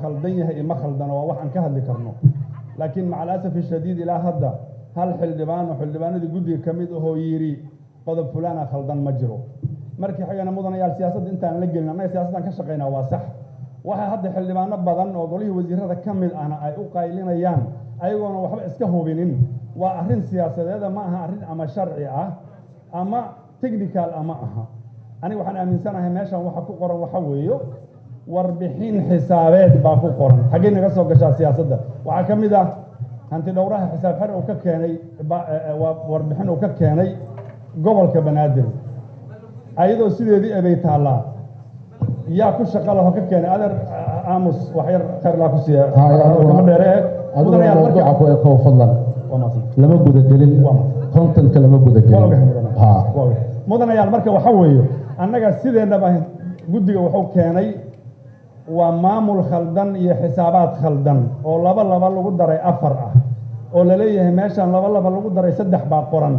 خلدنيه إما خلدنا ووحن كهل كرنو لكن مع الأسف الشديد إلى هذا هل حلبان دي جودي كميد هو يري قضب فلان خلدان مجرو مركي حاجة مدن يا السياسة أنت أنا لقينا ما السياسة أنا كشقينا واسح waxa hadda xildhibaano badan oo golihii wasiirada ka mid ahna ay u qaylinayaan ayagoona waxba iska hubinin waa arrin siyaasadeed ma aha arrin ama sharci ah ama technical ama aha ani waxaan aaminsanahay meeshan waxa ku qoran waxa weeyo warbixin xisaabeed baa ku qoran xagee naga soo gashaa siyaasadda waxa ka mid ah hanti dhowraha xisaab xir uu ka keenay warbixin uu ka keenay gobolka Banaadir ayadoo sideedii ay taalaa yaa ku shaqada ka keenay adar aamus waxyar khayr la ku siiya kama dheeree mudanayaal marka ku eeko fadlan lama guda gelin content lama guda gelin mudanayaal marka waxa weeyo annaga sideenaba guddiga wuxuu keenay waa maamul khaldan iyo xisaabaad khaldan oo laba lagu daray 4 ah oo la leeyahay meeshan laba lagu daray 3 baa qoran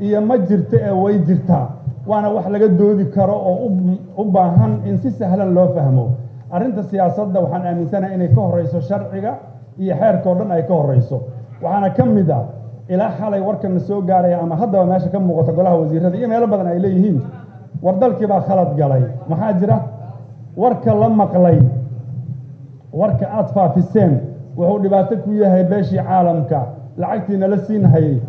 iyo ma jirto ee way jirtaa وانا wax laga doodi karo oo u baahan in si sahlan loo fahmo arinta siyaasadda waxaan aaminsanahay inay ka horeyso sharciga iyo xeerka oo dhan ay ka horeyso waxaana kamid ah ilaa xalay warkan soo gaaray ama haddaba meesha ka muuqata golaha wasiirada iyo meelo badan ay leeyihiin war dalkii baa khalad galay maxaa jira warka la maqlay warka aad faafiseen wuxuu dhibaato ku yahay beeshii caalamka lacagtiina la siinayay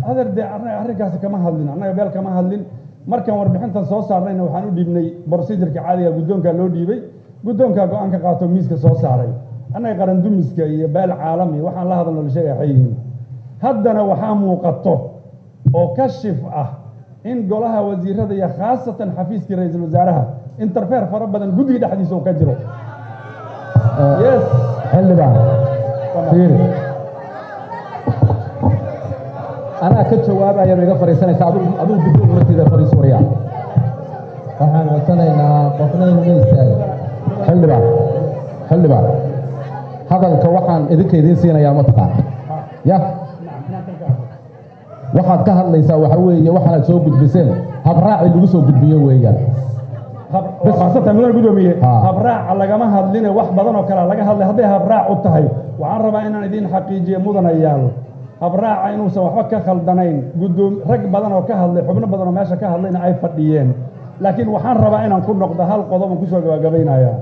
adarde arrinkaas kama hadlin annaga beel kama hadlin markan warbixintan soo saarnayna waxaan u dhiibnay procedure-ka caadiga guddoonka loo dhiibay guddoonka go'aan ka qaato miiska soo saaray annaga qaran dumiska iyo beel caalami waxaan la hadalno la sheegay xayiin haddana waxaa muuqato oo kashif ah in golaha wasiirada iyo khaasatan xafiiskii ra'iisul wasaaraha interfere fara badan guddiga dhexdiisa uu ka jiro yes xildhibaan fiir أنا كتشواب يا رجال فريسان سأبو بدون مرتدى فريس وريا. فحنا وصلنا قفنا الميزان. حل بعد. هذا الكوحان إذا كيدين سينا يا متقع. يا. واحد كهل ليس وحوي واحد سوق بسين. هبراع اللي بيسوق بالبيو ويا. بس خاصة من الجدومية. هبراع على جماعة هذلين واحد بدن وكلا لقى هذا هبراع وتهي. وعرب إن ندين حقيقي مدن أيال. habraaca inuusan waxba ka khaldanayn rag badan oo ka hadlay xubno badan oo meesha ka hadlayna ay fadhiyeen laakiin waxaan rabaa inaan ku noqdo hal qodob ku soo gabagabaynaya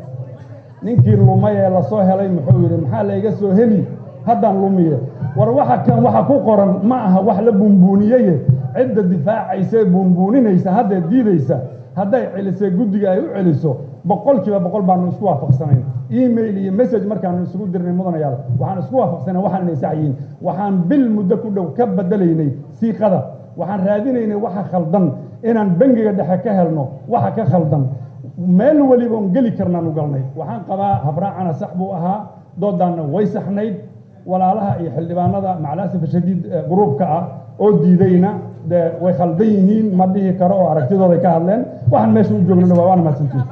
ninkii lumay ee la soo helay muxuu yiri maxaa la iga soo heli haddaan lumiye war waxa ku qoran ma aha wax la buunbuuniyay cidda difaacaysa buunbuuninaysa hadda diidaysa hadday celisay guddiga ay u celiso boqolkiiba boqol baan isku waafaqsanayn email iyo message markaan isugu dirnay mudanayaal waxaan isku waafaqsanay waxaan inay saaciin waxaan bil muddo ku dhow ka badalaynay siiqada waxaan raadinaynay waxa khaldan inaan bangiga dhexe ka helno waxa ka khaldan meel waliba on geli karnaan u galnay waxaan qabaa habraacana sax buu ahaa doodaana way saxnayd walaalaha iyo xildhibaanada maclaasif shadiid gruubka ah oo diidayna way khaldan yihiin ma dhihi karo oo aragtidooda ka hadleen waxaan meesha u joognaa waa mahadsantihiin